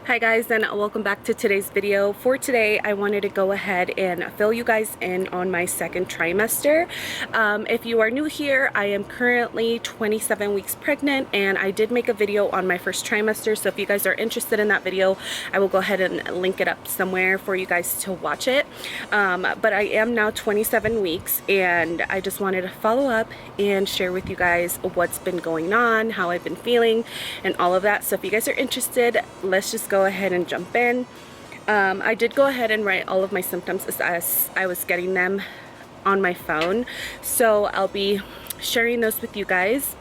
Hi guys, and welcome back to today's video. For today, I wanted to go ahead and fill you guys in on my second trimester. If you are new here, I am currently 27 weeks pregnant, and I did make a video on my first trimester, so if you guys are interested in that video, I will go ahead and link it up somewhere for you guys to watch it. But I am now 27 weeks, and I just wanted to follow up and share with you guys what's been going on, how I've been feeling, and all of that. So if you guys are interested, let's just go ahead and jump in. I did go ahead and write all of my symptoms as I was getting them on my phone, so I'll be sharing those with you guys.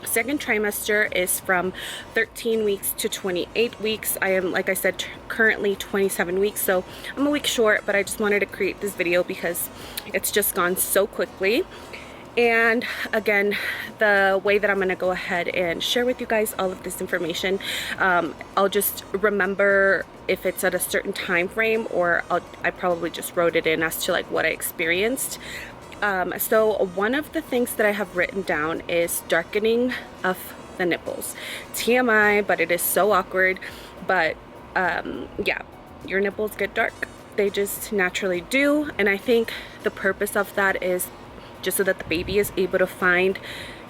Second trimester is from 13 weeks to 28 weeks. I am, like I said, currently 27 weeks, so I'm a week short, but I just wanted to create this video because it's just gone so quickly. And again, the way that I'm going to go ahead and share with you guys all of this information, I'll just remember if it's at a certain time frame, or I probably just wrote it in as to like what I experienced. So one of the things that I have written down is darkening of the nipples. TMI, but it is so awkward. But yeah, your nipples get dark. They just naturally do. And I think the purpose of that is just so that the baby is able to find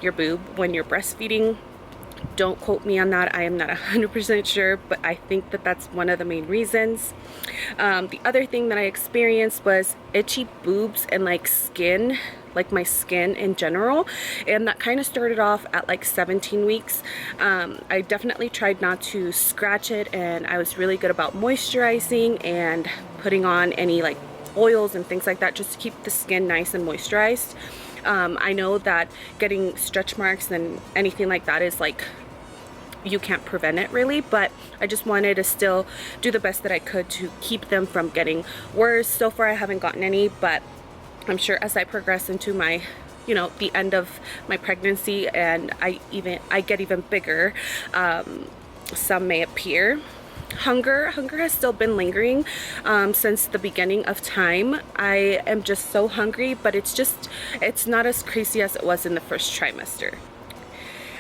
your boob when you're breastfeeding. Don't quote me on that. I am not 100% sure, but I think that that's one of the main reasons. The other thing that I experienced was itchy boobs and like skin, like my skin in general, and that kind of started off at like 17 weeks. I definitely tried not to scratch it, and I was really good about moisturizing and putting on any like oils and things like that just to keep the skin nice and moisturized. I know that getting stretch marks and anything like that is like, you can't prevent it really, but I just wanted to still do the best that I could to keep them from getting worse. So far I haven't gotten any, but I'm sure as I progress into my, you know, the end of my pregnancy and I get even bigger, some may appear. Hunger has still been lingering since the beginning of time. I am just so hungry, but it's not as crazy as it was in the first trimester.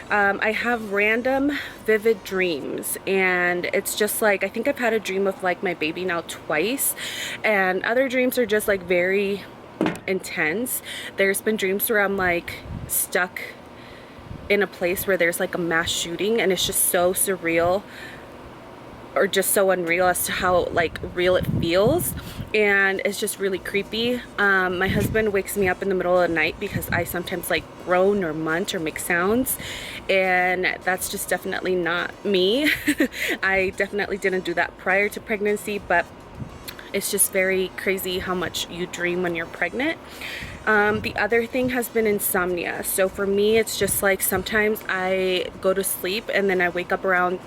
I have random vivid dreams, and it's just like, I think I've had a dream of like my baby now twice, and other dreams are just like very intense. There's been dreams where I'm like stuck in a place where there's like a mass shooting, and it's just so surreal or just so unreal as to how like real it feels, and it's just really creepy. My husband wakes me up in the middle of the night because I sometimes like groan or munch or make sounds, and that's just definitely not me. I definitely didn't do that prior to pregnancy, but it's just very crazy how much you dream when you're pregnant. The other thing has been insomnia. So for me, it's just like sometimes I go to sleep and then I wake up around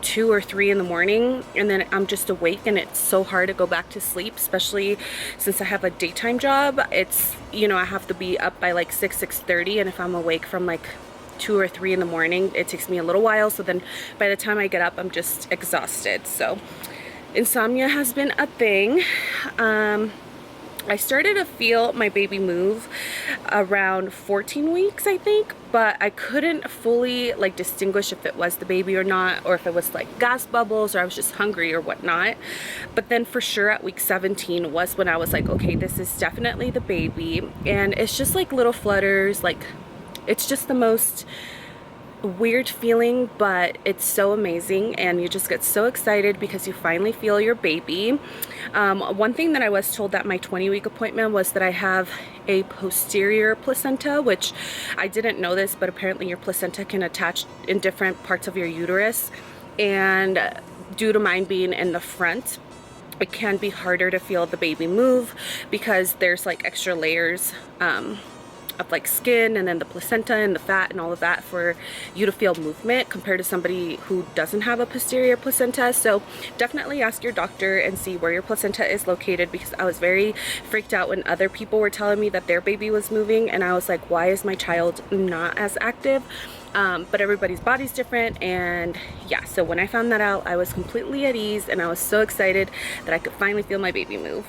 2 or 3 in the morning, and then I'm just awake, and it's so hard to go back to sleep, especially since I have a daytime job. It's, you know, I have to be up by like 6:30, and if I'm awake from like 2 or 3 in the morning, it takes me a little while, so then by the time I get up, I'm just exhausted. So insomnia has been a thing. I started to feel my baby move around 14 weeks, I think, but I couldn't fully like distinguish if it was the baby or not, or if it was like gas bubbles or I was just hungry or whatnot. But then for sure at week 17 was when I was like, okay, this is definitely the baby. And it's just like little flutters, like it's just the most weird feeling, but it's so amazing, and you just get so excited because you finally feel your baby. One thing that I was told at my 20-week appointment was that I have a posterior placenta, which I didn't know this, but apparently your placenta can attach in different parts of your uterus, and due to mine being in the front, it can be harder to feel the baby move because there's like extra layers of like skin and then the placenta and the fat and all of that for you to feel movement compared to somebody who doesn't have a posterior placenta. So definitely ask your doctor and see where your placenta is located, because I was very freaked out when other people were telling me that their baby was moving, and I was like, why is my child not as active? But everybody's body's different, and yeah, so when I found that out, I was completely at ease, and I was so excited that I could finally feel my baby move.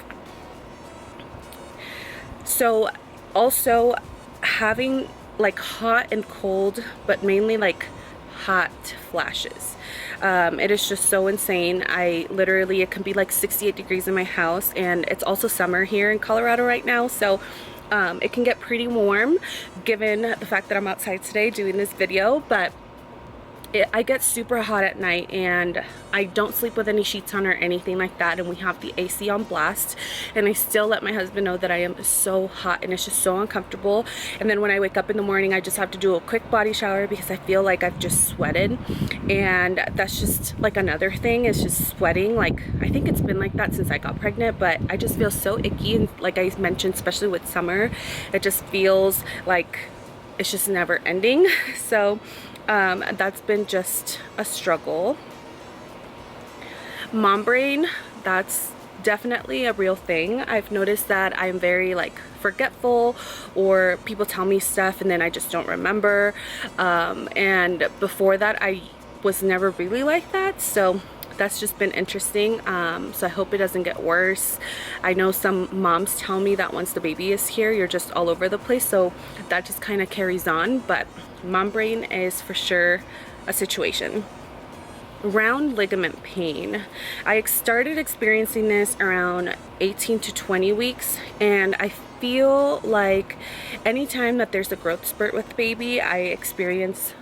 So also having like hot and cold, but mainly like hot flashes. It is just so insane. It can be like 68 degrees in my house, and it's also summer here in Colorado right now, so it can get pretty warm given the fact that I'm outside today doing this video. But I get super hot at night, and I don't sleep with any sheets on or anything like that, and we have the AC on blast, and I still let my husband know that I am so hot and it's just so uncomfortable. And then when I wake up in the morning, I just have to do a quick body shower because I feel like I've just sweated, and that's just like another thing, is just sweating. Like, I think it's been like that since I got pregnant, but I just feel so icky, and like I mentioned, especially with summer, it just feels like it's just never ending. So that's been just a struggle. Mom brain, that's definitely a real thing. I've noticed that I'm very like forgetful, or people tell me stuff and then I just don't remember. And before that, I was never really like that. So that's just been interesting. So I hope it doesn't get worse. I know some moms tell me that once the baby is here, you're just all over the place. So that just kind of carries on. But mom brain is for sure a situation. Round ligament pain. I started experiencing this around 18 to 20 weeks, and I feel like anytime that there's a growth spurt with the baby, I experience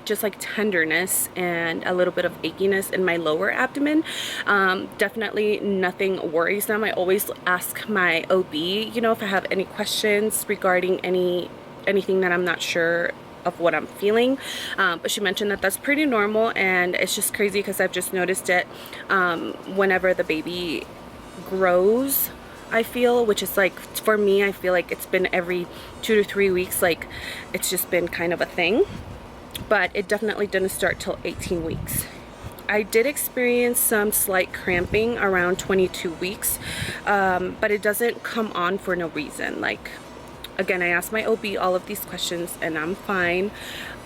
just like tenderness and a little bit of achiness in my lower abdomen. Definitely nothing worries them. I always ask my OB, you know, if I have any questions regarding anything that I'm not sure of what I'm feeling, but she mentioned that that's pretty normal, and it's just crazy because I've just noticed it whenever the baby grows, I feel, which is like, for me, I feel like it's been every 2 to 3 weeks. Like, it's just been kind of a thing, but it definitely didn't start till 18 weeks. I did experience some slight cramping around 22 weeks, but it doesn't come on for no reason. Like, again, I asked my OB all of these questions and I'm fine,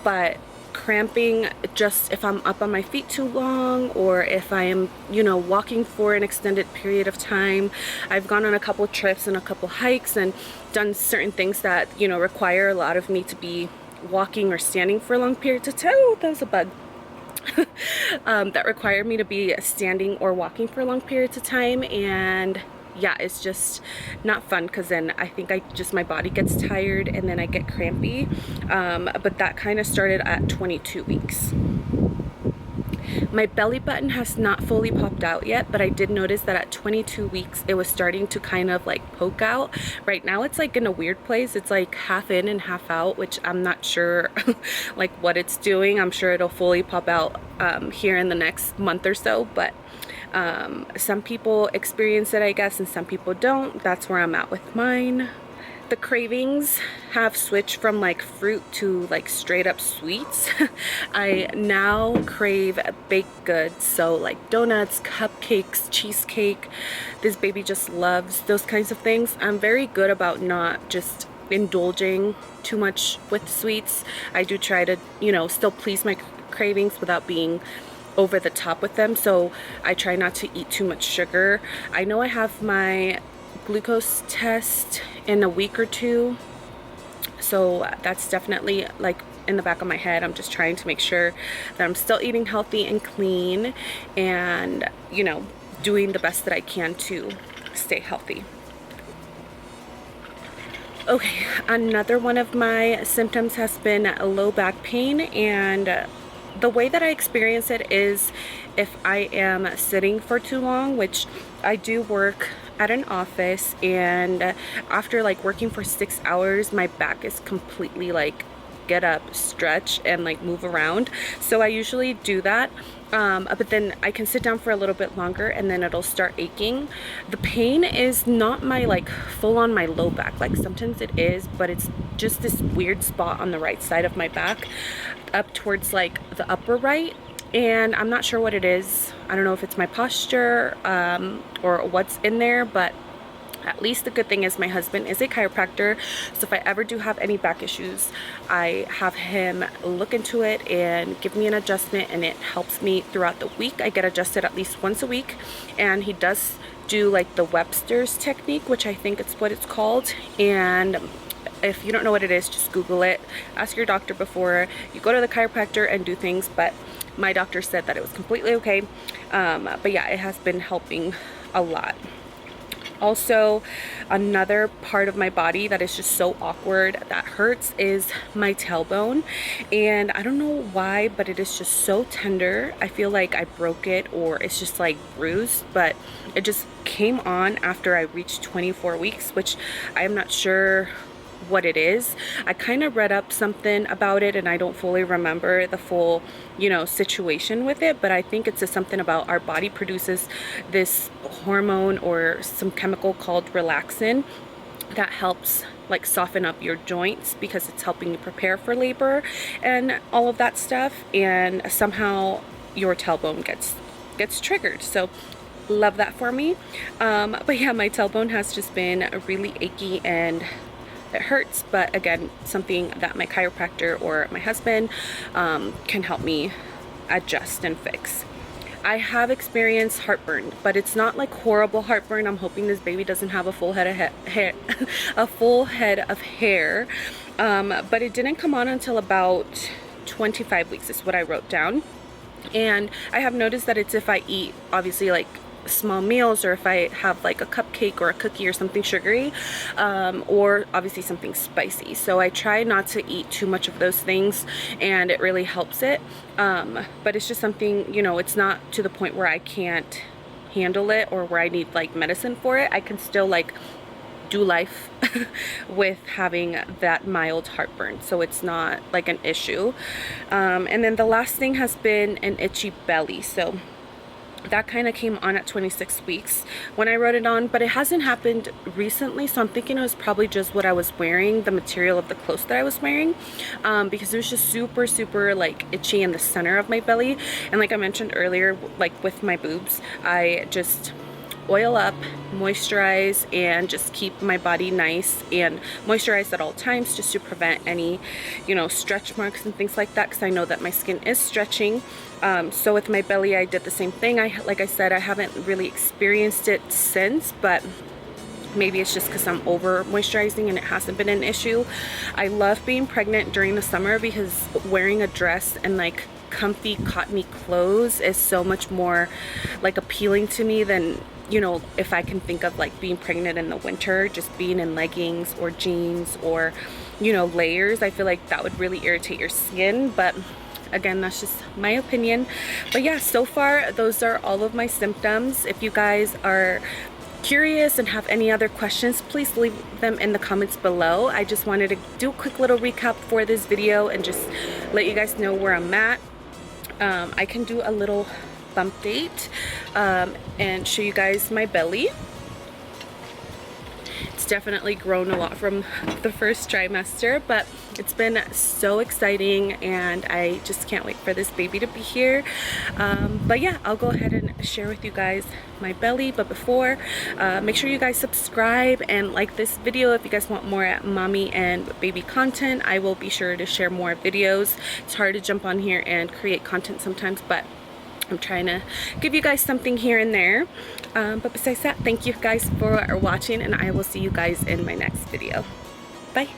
but cramping, just if I'm up on my feet too long, or if I am, you know, walking for an extended period of time. I've gone on a couple trips and a couple hikes and done certain things that, you know, require a lot of me to be walking or standing for long periods of time. Oh, that was a bug. That require me to be standing or walking for long periods of time, and yeah, it's just not fun, because then I think my body gets tired and then I get crampy. But that kind of started at 22 weeks. My belly button has not fully popped out yet, but I did notice that at 22 weeks it was starting to kind of like poke out. Right now it's like in a weird place. It's like half in and half out, which I'm not sure like what it's doing. I'm sure it'll fully pop out here in the next month or so, but some people experience it, I guess, and some people don't. That's where I'm at with mine. The cravings have switched from like fruit to like straight up sweets. I now crave baked goods, so like donuts, cupcakes, cheesecake. This baby just loves those kinds of things. I'm very good about not just indulging too much with sweets. I do try to, you know, still please my cravings without being over the top with them, so I try not to eat too much sugar. I know I have my glucose test in a week or two, so that's definitely like in the back of my head. I'm just trying to make sure that I'm still eating healthy and clean, and, you know, doing the best that I can to stay healthy. Okay, another one of my symptoms has been low back pain, and the way that I experience it is if I am sitting for too long, which I do work at an office, and after like working for 6 hours, my back is completely like get up, stretch, and like move around. So I usually do that, but then I can sit down for a little bit longer and then it'll start aching. The pain is not my like full on my low back, like sometimes it is, but it's just this weird spot on the right side of my back, up towards like the upper right, and I'm not sure what it is. I don't know if it's my posture or what's in there, but at least the good thing is my husband is a chiropractor, so if I ever do have any back issues, I have him look into it and give me an adjustment, and it helps me throughout the week. I get adjusted at least once a week, and he does do like the Webster's technique, which I think it's what it's called. And if you don't know what it is, just Google it. Ask your doctor before you go to the chiropractor and do things, but my doctor said that it was completely okay. But yeah, it has been helping a lot. Also, another part of my body that is just so awkward that hurts is my tailbone, and I don't know why, but it is just so tender. I feel like I broke it, or it's just like bruised, but it just came on after I reached 24 weeks, which I am not sure what it is. I kind of read up something about it, and I don't fully remember the full, you know, situation with it, but I think it's just something about our body produces this hormone or some chemical called relaxin that helps like soften up your joints because it's helping you prepare for labor and all of that stuff, and somehow your tailbone gets triggered. So love that for me. But yeah, my tailbone has just been really achy and it hurts, but again, something that my chiropractor or my husband can help me adjust and fix. I have experienced heartburn, but it's not like horrible heartburn. I'm hoping this baby doesn't have a full head of hair, but it didn't come on until about 25 weeks is what I wrote down. And I have noticed that it's if I eat, obviously, like small meals, or if I have like a cupcake or a cookie or something sugary, or obviously something spicy. So I try not to eat too much of those things, and it really helps it. But it's just something, you know, it's not to the point where I can't handle it or where I need like medicine for it. I can still like do life with having that mild heartburn, so it's not like an issue. And then the last thing has been an itchy belly. So that kind of came on at 26 weeks when I wrote it on, but it hasn't happened recently, so I'm thinking it was probably just what I was wearing, the material of the clothes that I was wearing, because it was just super like itchy in the center of my belly. And like I mentioned earlier, like with my boobs, I just oil up, moisturize, and just keep my body nice and moisturized at all times, just to prevent any, you know, stretch marks and things like that, because I know that my skin is stretching. So with my belly, I did the same thing. Like I said, I haven't really experienced it since, but maybe it's just because I'm over moisturizing and it hasn't been an issue. I love being pregnant during the summer because wearing a dress and like comfy cottony clothes is so much more like appealing to me than, you know, if I can think of like being pregnant in the winter, just being in leggings or jeans or, you know, layers. I feel like that would really irritate your skin, but again, that's just my opinion. But yeah, so far those are all of my symptoms. If you guys are curious and have any other questions, please leave them in the comments below. I just wanted to do a quick little recap for this video and just let you guys know where I'm at. I can do a little bump date and show you guys my belly. It's definitely grown a lot from the first trimester, but it's been so exciting and I just can't wait for this baby to be here. But yeah, I'll go ahead and share with you guys my belly. But before, make sure you guys subscribe and like this video if you guys want more mommy and baby content. I will be sure to share more videos. It's hard to jump on here and create content sometimes, but I'm trying to give you guys something here and there. But besides that, thank you guys for watching, and I will see you guys in my next video. Bye.